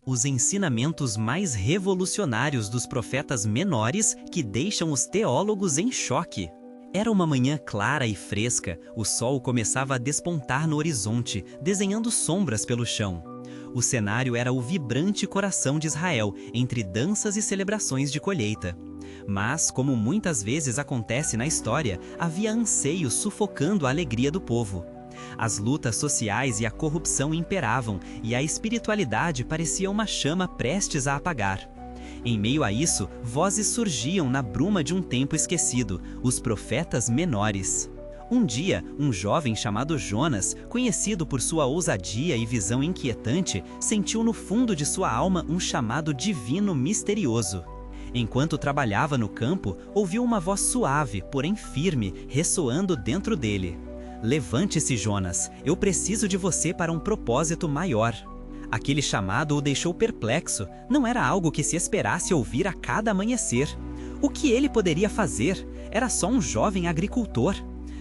Os ensinamentos mais revolucionários dos profetas menores que deixam os teólogos em choque. Era uma manhã clara e fresca, o sol começava a despontar no horizonte, desenhando sombras pelo chão. O cenário era o vibrante coração de Israel, entre danças e celebrações de colheita. Mas, como muitas vezes acontece na história, havia anseio sufocando a alegria do povo. As lutas sociais e a corrupção imperavam, e a espiritualidade parecia uma chama prestes a apagar. Em meio a isso, vozes surgiam na bruma de um tempo esquecido, os profetas menores. Um dia, um jovem chamado Jonas, conhecido por sua ousadia e visão inquietante, sentiu no fundo de sua alma um chamado divino misterioso. Enquanto trabalhava no campo, ouviu uma voz suave, porém firme, ressoando dentro dele. "Levante-se, Jonas, eu preciso de você para um propósito maior." Aquele chamado o deixou perplexo, não era algo que se esperasse ouvir a cada amanhecer. O que ele poderia fazer? Era só um jovem agricultor.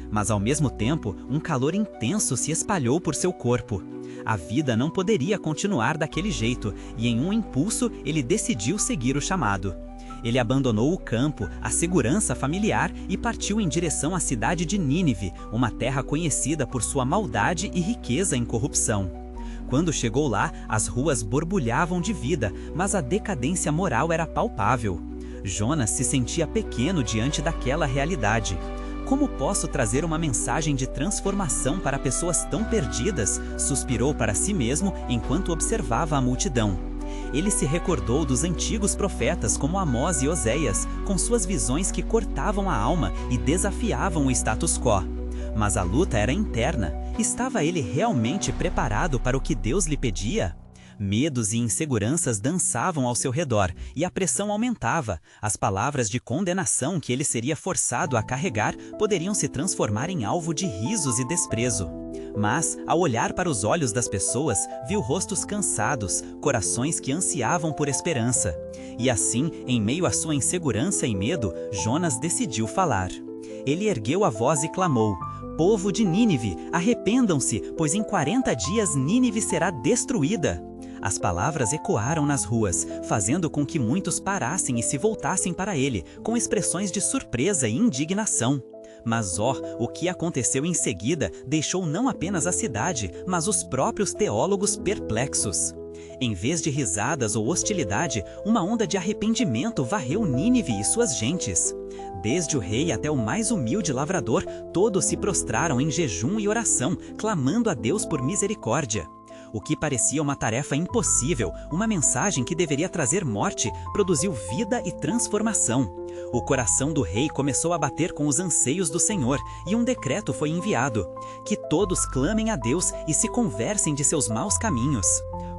Mas ao mesmo tempo, um calor intenso se espalhou por seu corpo. A vida não poderia continuar daquele jeito, e em um impulso ele decidiu seguir o chamado. Ele abandonou o campo, a segurança familiar e partiu em direção à cidade de Nínive, uma terra conhecida por sua maldade e riqueza em corrupção. Quando chegou lá, as ruas borbulhavam de vida, mas a decadência moral era palpável. Jonas se sentia pequeno diante daquela realidade. "Como posso trazer uma mensagem de transformação para pessoas tão perdidas?", suspirou para si mesmo enquanto observava a multidão. Ele se recordou dos antigos profetas como Amós e Oséias, com suas visões que cortavam a alma e desafiavam o status quo. Mas a luta era interna. Estava ele realmente preparado para o que Deus lhe pedia? Medos e inseguranças dançavam ao seu redor, e a pressão aumentava. As palavras de condenação que ele seria forçado a carregar poderiam se transformar em alvo de risos e desprezo. Mas, ao olhar para os olhos das pessoas, viu rostos cansados, corações que ansiavam por esperança. E assim, em meio à sua insegurança e medo, Jonas decidiu falar. Ele ergueu a voz e clamou: "Povo de Nínive, arrependam-se, pois em 40 dias Nínive será destruída." As palavras ecoaram nas ruas, fazendo com que muitos parassem e se voltassem para ele, com expressões de surpresa e indignação. Mas o que aconteceu em seguida deixou não apenas a cidade, mas os próprios teólogos perplexos. Em vez de risadas ou hostilidade, uma onda de arrependimento varreu Nínive e suas gentes. Desde o rei até o mais humilde lavrador, todos se prostraram em jejum e oração, clamando a Deus por misericórdia. O que parecia uma tarefa impossível, uma mensagem que deveria trazer morte, produziu vida e transformação. O coração do rei começou a bater com os anseios do Senhor, e um decreto foi enviado: que todos clamem a Deus e se conversem de seus maus caminhos.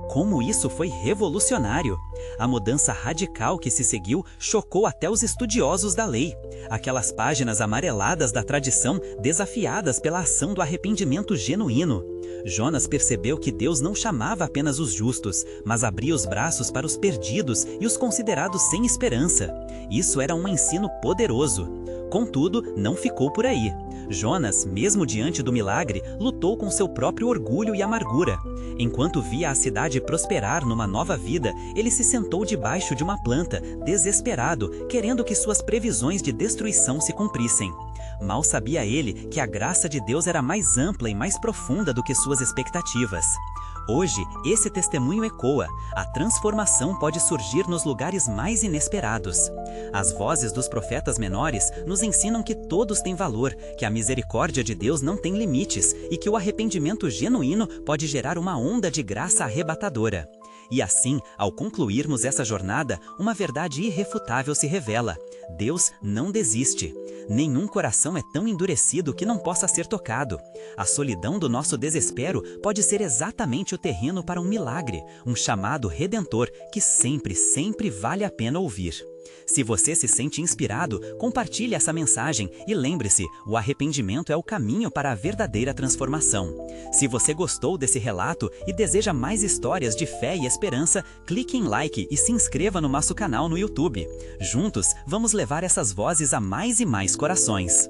Como isso foi revolucionário! A mudança radical que se seguiu chocou até os estudiosos da lei. Aquelas páginas amareladas da tradição desafiadas pela ação do arrependimento genuíno. Jonas percebeu que Deus não chamava apenas os justos, mas abria os braços para os perdidos e os considerados sem esperança. Isso era um ensino poderoso. Contudo, não ficou por aí. Jonas, mesmo diante do milagre, lutou com seu próprio orgulho e amargura. Enquanto via a cidade prosperar numa nova vida, ele se sentou debaixo de uma planta, desesperado, querendo que suas previsões de destruição se cumprissem. Mal sabia ele que a graça de Deus era mais ampla e mais profunda do que suas expectativas. Hoje, esse testemunho ecoa. A transformação pode surgir nos lugares mais inesperados. As vozes dos profetas menores nos ensinam que todos têm valor, que a misericórdia de Deus não tem limites e que o arrependimento genuíno pode gerar uma onda de graça arrebatadora. E assim, ao concluirmos essa jornada, uma verdade irrefutável se revela: Deus não desiste. Nenhum coração é tão endurecido que não possa ser tocado. A solidão do nosso desespero pode ser exatamente o terreno para um milagre, um chamado redentor que sempre, sempre vale a pena ouvir. Se você se sente inspirado, compartilhe essa mensagem e lembre-se, o arrependimento é o caminho para a verdadeira transformação. Se você gostou desse relato e deseja mais histórias de fé e esperança, clique em like e se inscreva no nosso canal no YouTube. Juntos, vamos levar essas vozes a mais e mais corações.